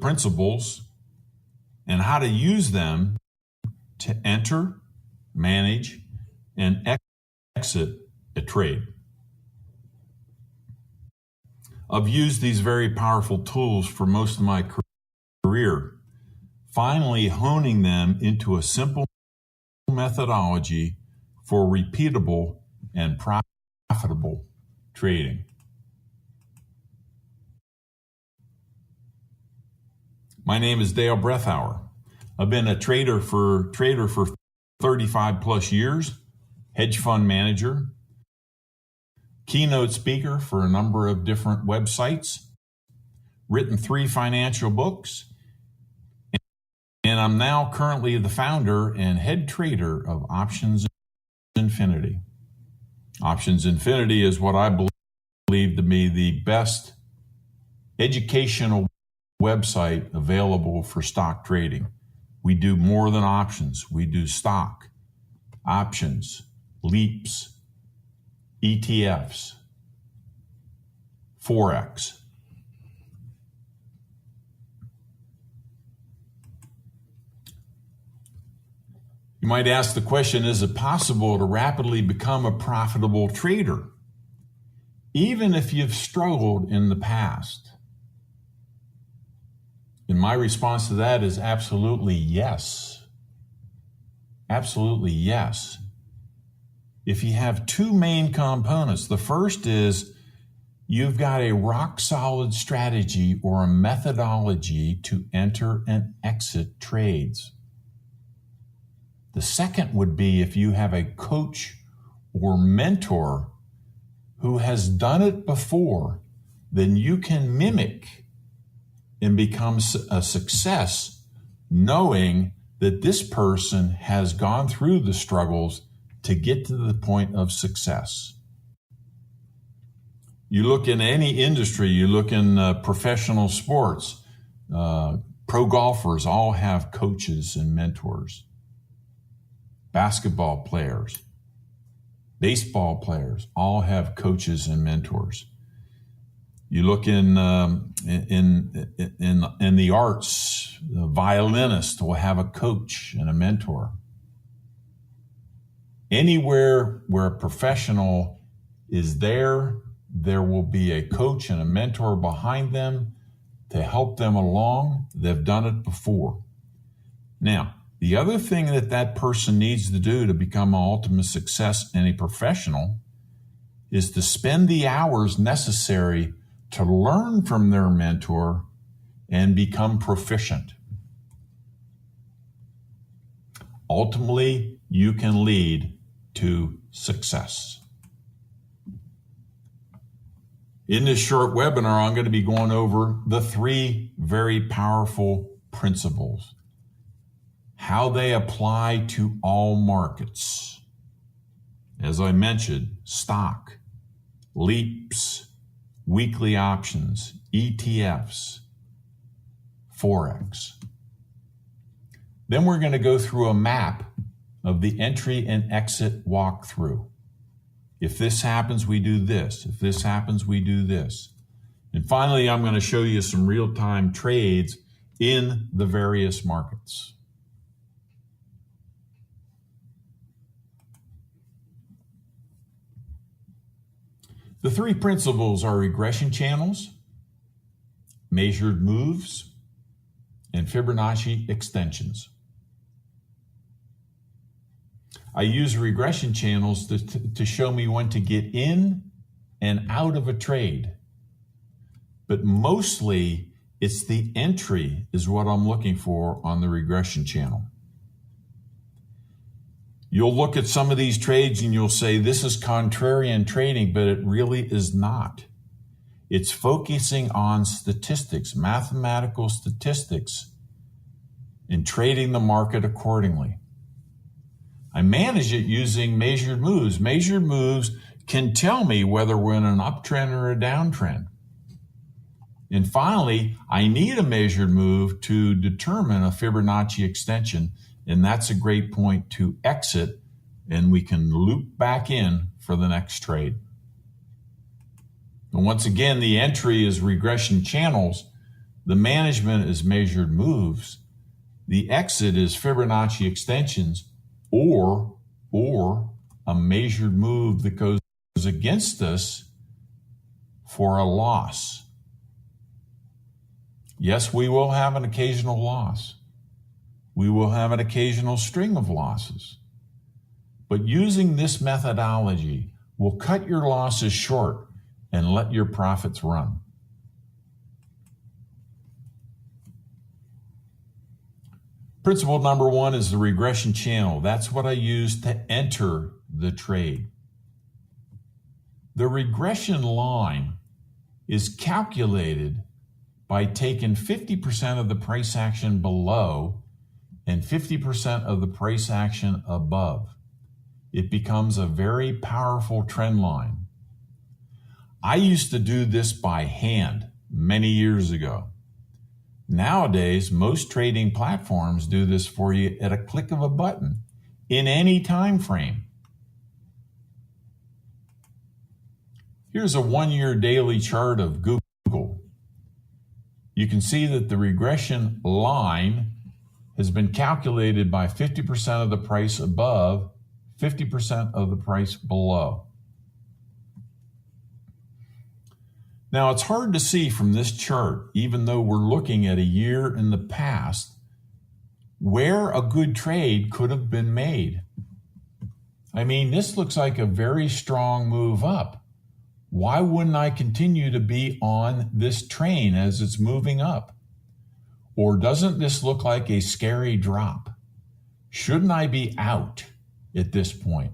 principles and how to use them to enter, manage, and exit a trade. I've used these very powerful tools for most of my career, finally honing them into a simple methodology for repeatable and profitable trading. My name is Dale Brethauer. I've been a trader for 35 plus years, hedge fund manager, keynote speaker for a number of different websites, written 3 financial books, and I'm now currently the founder and head trader of Options Infinity. Options Infinity is what I believe to be the best educational website available for stock trading. We do more than options. We do stock, options, leaps, ETFs, Forex. You might ask the question, is it possible to rapidly become a profitable trader, even if you've struggled in the past? And my response to that is absolutely yes. Absolutely yes. If you have 2 main components, the first is you've got a rock solid strategy or a methodology to enter and exit trades. The second would be if you have a coach or mentor who has done it before, then you can mimic and become a success knowing that this person has gone through the struggles to get to the point of success. You look in any industry, you look in professional sports, pro golfers all have coaches and mentors. Basketball players, baseball players all have coaches and mentors. You look in the arts, the violinist will have a coach and a mentor. Anywhere where a professional is there will be a coach and a mentor behind them to help them along. They've done it before. Now, the other thing that person needs to do to become an ultimate success in a professional is to spend the hours necessary to learn from their mentor and become proficient. Ultimately, you can lead to success. In this short webinar, I'm going to be going over the 3 very powerful principles, how they apply to all markets. As I mentioned, stock, leaps, weekly options, ETFs, Forex. Then we're going to go through a map of the entry and exit walkthrough. If this happens, we do this. If this happens, we do this. And finally, I'm going to show you some real-time trades in the various markets. The 3 principles are regression channels, measured moves, and Fibonacci extensions. I use regression channels to show me when to get in and out of a trade. But mostly, it's the entry is what I'm looking for on the regression channel. You'll look at some of these trades and you'll say, this is contrarian trading, but it really is not. It's focusing on statistics, mathematical statistics, and trading the market accordingly. I manage it using measured moves. Measured moves can tell me whether we're in an uptrend or a downtrend. And finally, I need a measured move to determine a Fibonacci extension, and that's a great point to exit, and we can loop back in for the next trade. And once again, the entry is regression channels. The management is measured moves. The exit is Fibonacci extensions or a measured move that goes against us for a loss. Yes, we will have an occasional loss. We will have an occasional string of losses. But using this methodology will cut your losses short and let your profits run. Principle number one is the regression channel. That's what I use to enter the trade. The regression line is calculated by taking 50% of the price action below and 50% of the price action above. It becomes a very powerful trend line. I used to do this by hand many years ago. Nowadays, most trading platforms do this for you at a click of a button in any time frame. Here's a 1-year daily chart of Google. You can see that the regression line has been calculated by 50% of the price above, 50% of the price below. Now, it's hard to see from this chart, even though we're looking at a year in the past, where a good trade could have been made. I mean, this looks like a very strong move up. Why wouldn't I continue to be on this train as it's moving up? Or doesn't this look like a scary drop? Shouldn't I be out at this point?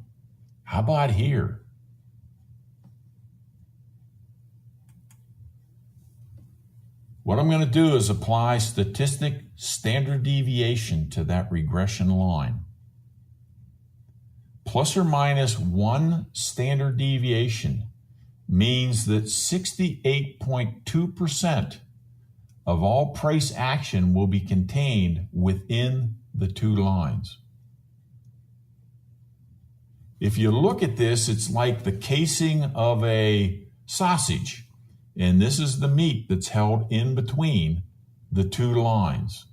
How about here? What I'm going to do is apply statistic standard deviation to that regression line. Plus or minus 1 standard deviation means that 68.2% of all price action will be contained within the two lines. If you look at this, it's like the casing of a sausage. And this is the meat that's held in between the two lines.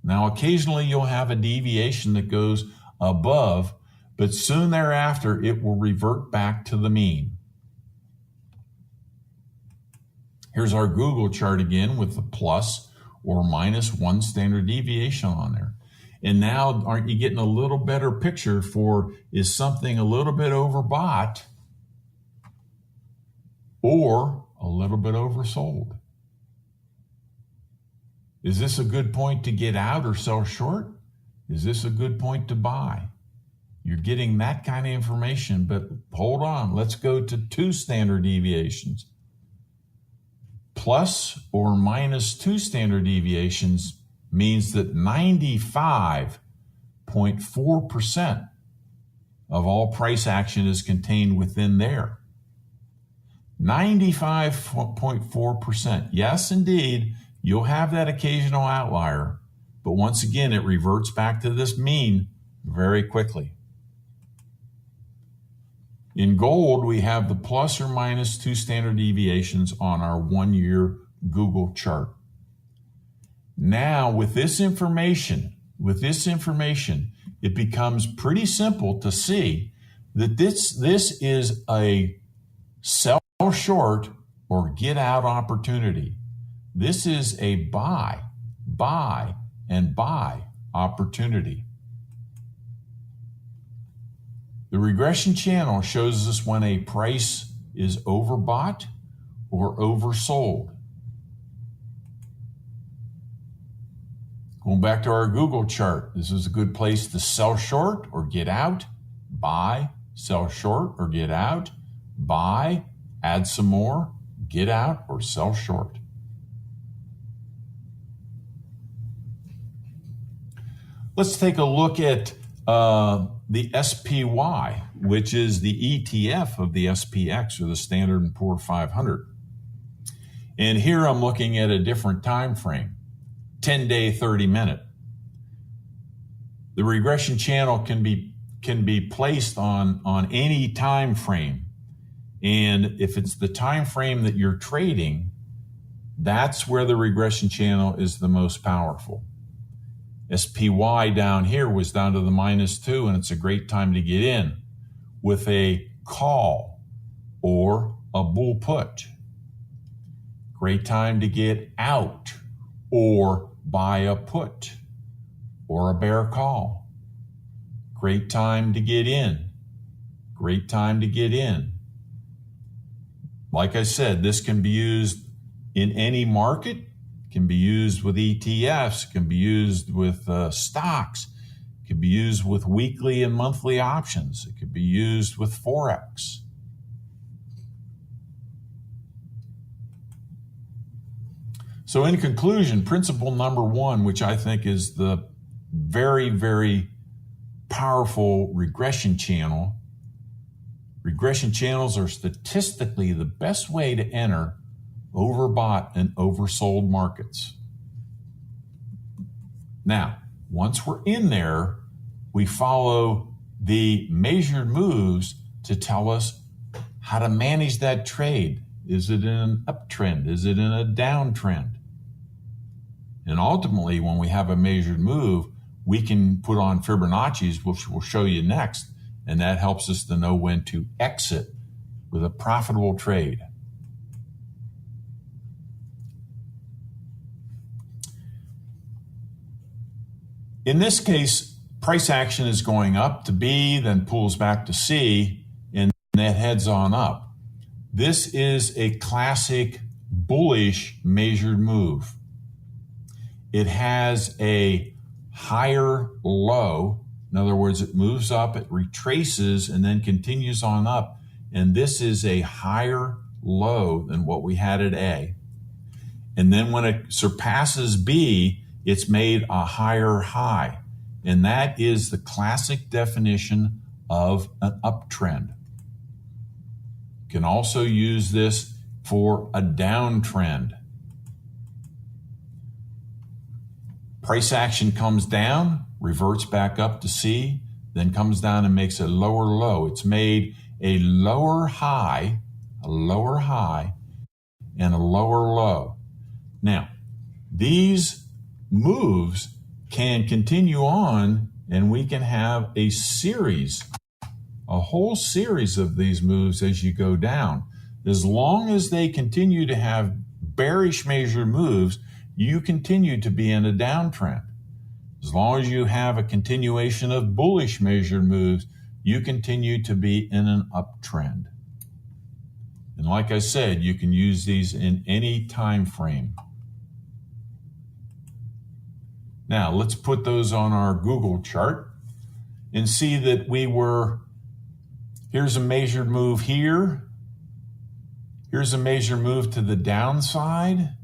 Now, occasionally you'll have a deviation that goes above, but soon thereafter it will revert back to the mean. Here's our Google chart again with the plus or minus 1 standard deviation on there. And now, aren't you getting a little better picture for, is something a little bit overbought or a little bit oversold? Is this a good point to get out or sell short? Is this a good point to buy? You're getting that kind of information, but hold on, let's go to 2 standard deviations. Plus or minus 2 standard deviations means that 95.4% of all price action is contained within there. 95.4%. Yes, indeed, you'll have that occasional outlier, but once again, it reverts back to this mean very quickly. In gold, we have the plus or minus 2 standard deviations on our 1-year Google chart. Now, with this information, it becomes pretty simple to see that this is a sell short or get out opportunity. This is a buy, and buy opportunity. The regression channel shows us when a price is overbought or oversold. Going back to our Google chart, this is a good place to sell short or get out, buy, sell short or get out, buy, add some more, get out, or sell short. Let's take a look at the SPY, which is the ETF of the SPX, or the Standard & Poor's 500. And here I'm looking at a different time frame, 10-day, 30-minute. The regression channel can be placed on any time frame. And if it's the time frame that you're trading, That's where the regression channel is the most powerful. SPY down here was down to the -2, and it's a great time to get in with a call or a bull put. Great time to get out or buy a put or a bear call. Great time to get in. Great time to get in. Like I said, this can be used in any market, can be used with ETFs, can be used with stocks, can be used with weekly and monthly options. It could be used with Forex. So in conclusion, principle number one, which I think is the very, very powerful regression channel. Regression channels are statistically the best way to enter overbought and oversold markets. Now, once we're in there, we follow the measured moves to tell us how to manage that trade. Is it in an uptrend? Is it in a downtrend? And ultimately, when we have a measured move, we can put on Fibonacci's, which we'll show you next, and that helps us to know when to exit with a profitable trade. In this case, price action is going up to B, then pulls back to C, and that heads on up. This is a classic bullish measured move. It has a higher low. In other words, it moves up, it retraces, and then continues on up. And this is a higher low than what we had at A. And then when it surpasses B, it's made a higher high. And that is the classic definition of an uptrend. You can also use this for a downtrend. Price action comes down, reverts back up to C, then comes down and makes a lower low. It's made a lower high, and a lower low. Now, these moves can continue on, and we can have a whole series of these moves as you go down. As long as they continue to have bearish measured moves, you continue to be in a downtrend. As long as you have a continuation of bullish measured moves, you continue to be in an uptrend. And like I said, you can use these in any time frame. Now, let's put those on our Google chart and see that here's a measured move here. Here's a measured move to the downside.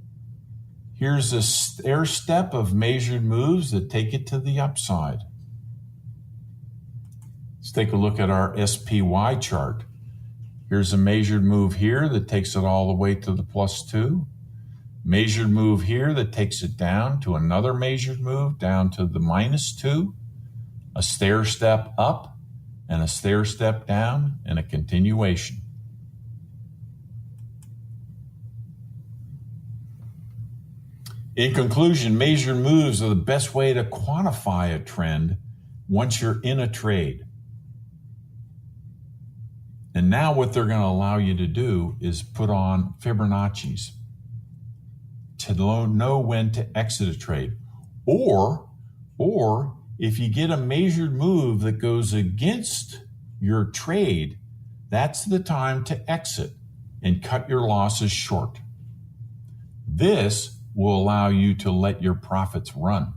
Here's a stair step of measured moves that take it to the upside. Let's take a look at our SPY chart. Here's a measured move here that takes it all the way to the +2. Measured move here that takes it down to another measured move down to the -2. A stair step up and a stair step down and a continuation. In conclusion, measured moves are the best way to quantify a trend once you're in a trade. And now what they're going to allow you to do is put on Fibonacci's to know when to exit a trade. Or if you get a measured move that goes against your trade, that's the time to exit and cut your losses short. This will allow you to let your profits run.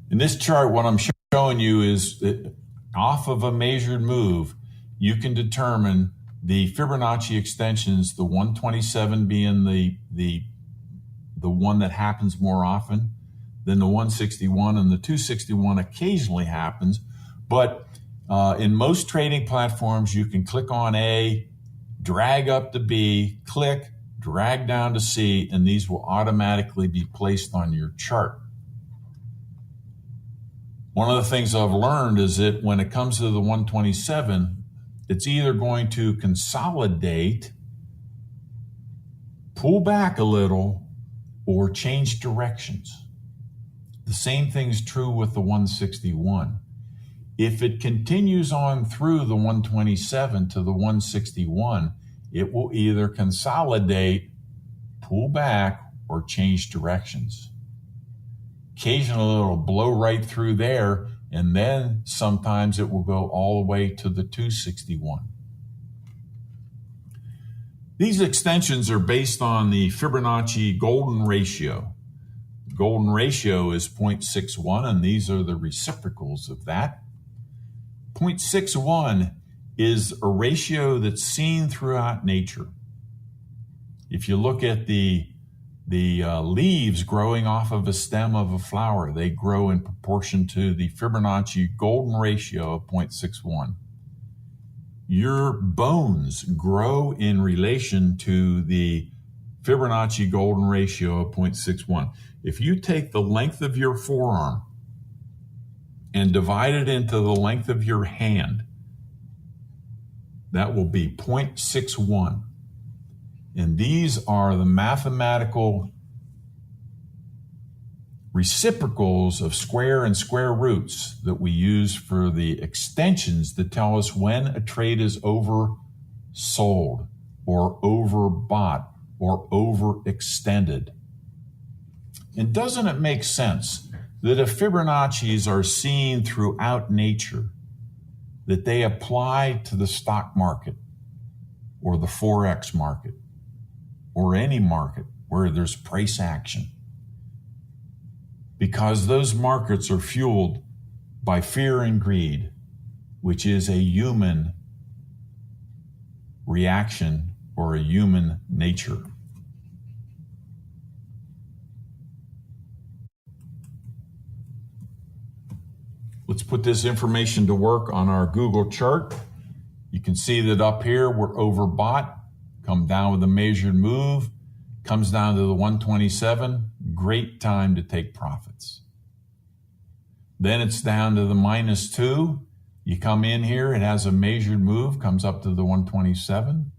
In this chart, what I'm showing you is that off of a measured move, you can determine the Fibonacci extensions, the 127 being the one that happens more often than the 161, and the 261 occasionally happens. But in most trading platforms, you can click on A, drag up to B, click, drag down to C, and these will automatically be placed on your chart. One of the things I've learned is that when it comes to the 127, it's either going to consolidate, pull back a little, or change directions. The same thing's true with the 161. If it continues on through the 127 to the 161, it will either consolidate, pull back, or change directions. Occasionally it'll blow right through there, and then sometimes it will go all the way to the 261. These extensions are based on the Fibonacci golden ratio. The golden ratio is 0.61, and these are the reciprocals of that. 0.61 is a ratio that's seen throughout nature. If you look at the leaves growing off of a stem of a flower, they grow in proportion to the Fibonacci golden ratio of 0.61. Your bones grow in relation to the Fibonacci golden ratio of 0.61. If you take the length of your forearm and divide it into the length of your hand, that will be 0.61. And these are the mathematical reciprocals of square and square roots that we use for the extensions that tell us when a trade is oversold or overbought or overextended. And doesn't it make sense that if Fibonacci's are seen throughout nature, that they apply to the stock market or the Forex market or any market where there's price action? Because those markets are fueled by fear and greed, which is a human reaction or a human nature. Let's put this information to work on our Google chart. You can see that up here we're overbought, come down with a measured move, comes down to the 127, great time to take profits. Then it's down to the -2. You come in here, it has a measured move, comes up to the 127,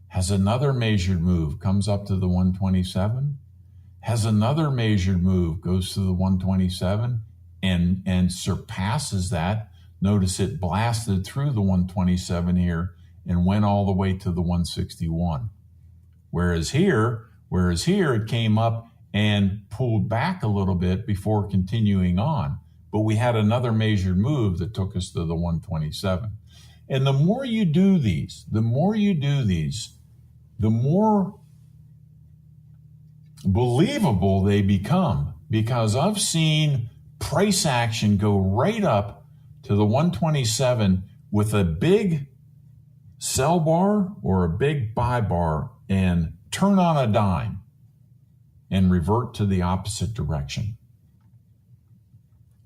has another measured move, comes up to the 127, has another measured move, goes to the 127, and surpasses that. Notice it blasted through the 127 here and went all the way to the 161. Whereas here it came up and pulled back a little bit before continuing on. But we had another measured move that took us to the 127. And the more you do these, the more believable they become, because I've seen price action go right up to the 127 with a big sell bar or a big buy bar and turn on a dime and revert to the opposite direction.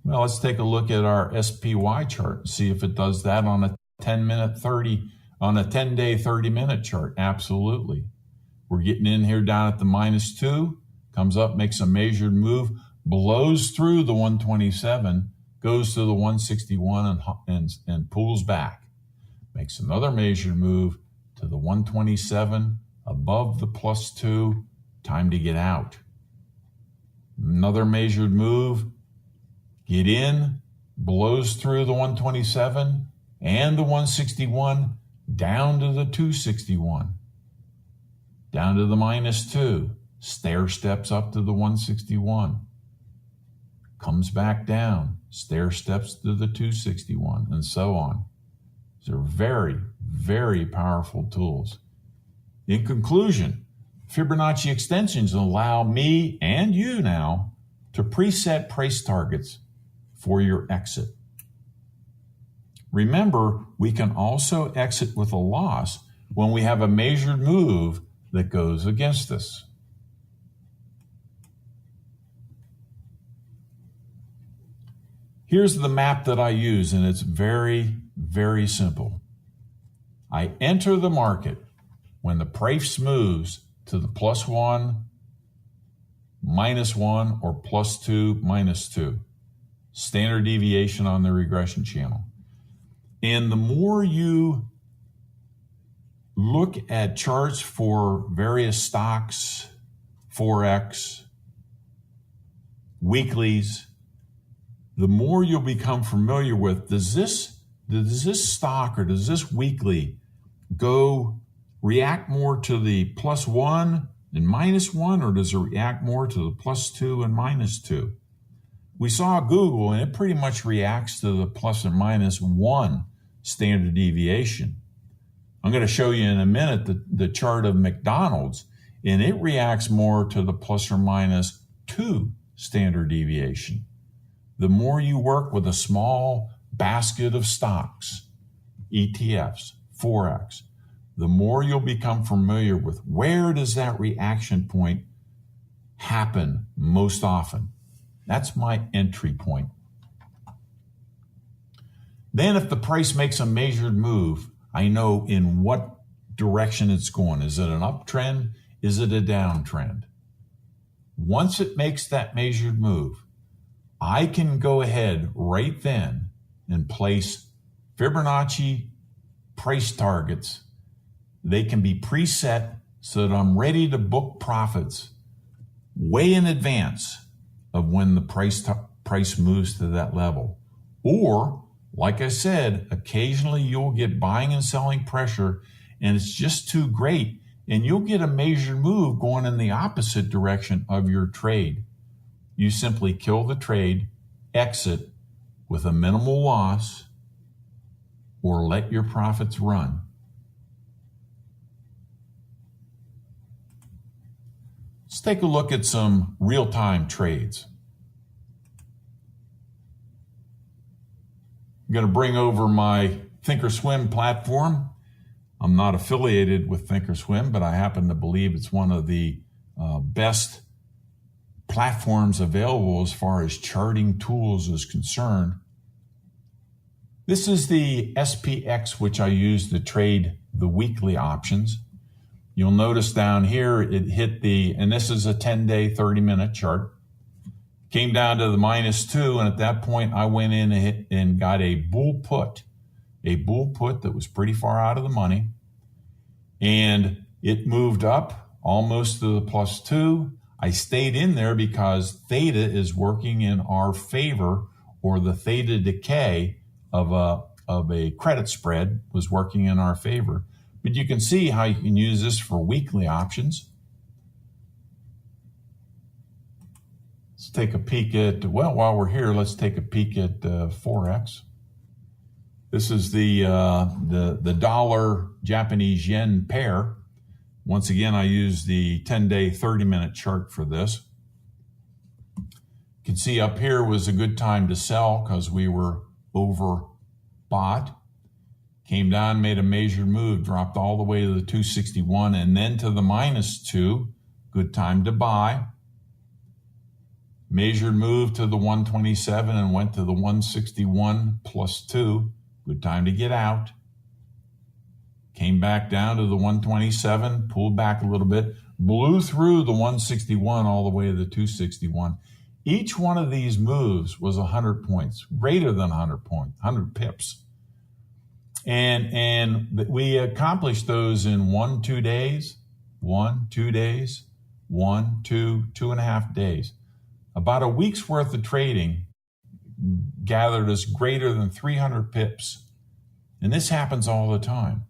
Well, let's take a look at our SPY chart and see if it does that on a 10-day 30-minute chart. Absolutely. We're getting in here down at the -2, comes up, makes a measured move, blows through the 127, goes to the 161 and pulls back. Makes another measured move to the 127, above the +2, time to get out. Another measured move, get in, blows through the 127 and the 161, down to the 261, down to the -2, stair steps up to the 161, comes back down, stair steps to the 261, and so on. These are very, very powerful tools. In conclusion, Fibonacci extensions allow me and you now to preset price targets for your exit. Remember, we can also exit with a loss when we have a measured move that goes against us. Here's the map that I use, and it's very, very simple. I enter the market when the price moves to the +1, -1, or +2, -2. Standard deviation on the regression channel. And the more you look at charts for various stocks, Forex, weeklies, the more you'll become familiar with, does this stock or does this weekly react more to the +1 and -1, or does it react more to the +2 and -2? We saw Google, and it pretty much reacts to the plus or -1 standard deviation. I'm going to show you in a minute the chart of McDonald's, and it reacts more to the plus or -2 standard deviation. The more you work with a small basket of stocks, ETFs, Forex, the more you'll become familiar with where does that reaction point happen most often. That's my entry point. Then if the price makes a measured move, I know in what direction it's going. Is it an uptrend? Is it a downtrend? Once it makes that measured move, I can go ahead right then and place Fibonacci price targets. They can be preset so that I'm ready to book profits way in advance of when the price moves to that level. Or, like I said, occasionally you'll get buying and selling pressure and it's just too great, and you'll get a measured move going in the opposite direction of your trade. You simply kill the trade, exit with a minimal loss, or let your profits run. Let's take a look at some real-time trades. I'm going to bring over my Thinkorswim platform. I'm not affiliated with Thinkorswim, but I happen to believe it's one of the best platforms available as far as charting tools is concerned. This is the SPX, which I use to trade the weekly options. You'll notice down here it hit and this is a 10-day, 30-minute chart. Came down to the -2, and at that point I went in and got a bull put that was pretty far out of the money. And it moved up almost to the +2. I stayed in there because theta is working in our favor, or the theta decay of a credit spread was working in our favor. But you can see how you can use this for weekly options. Let's take a peek at, while we're here, let's take a peek at Forex. This is the dollar Japanese yen pair. Once again, I use the 10-day, 30-minute chart for this. You can see up here was a good time to sell because we were overbought. Came down, made a measured move, dropped all the way to the 261 and then to the -2. Good time to buy. Measured move to the 127 and went to the 161 +2. Good time to get out. Came back down to the 127, pulled back a little bit, blew through the 161 all the way to the 261. Each one of these moves was 100 points, greater than 100 pips. And we accomplished those in 2 days, 2 days, 2.5 days. About a week's worth of trading gathered us greater than 300 pips. And this happens all the time.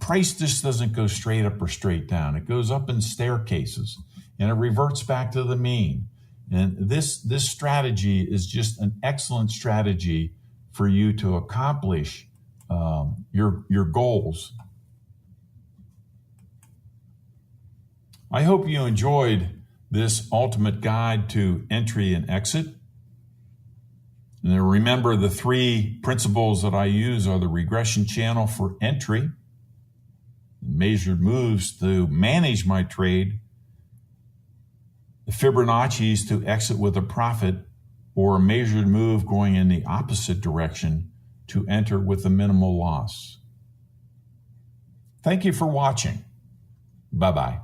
Price just doesn't go straight up or straight down. It goes up in staircases and it reverts back to the mean. And this strategy is just an excellent strategy for you to accomplish your goals. I hope you enjoyed this ultimate guide to entry and exit. And remember, the 3 principles that I use are the regression channel for entry, measured moves to manage my trade, the Fibonacci's to exit with a profit, or a measured move going in the opposite direction to enter with a minimal loss. Thank you for watching. Bye-bye.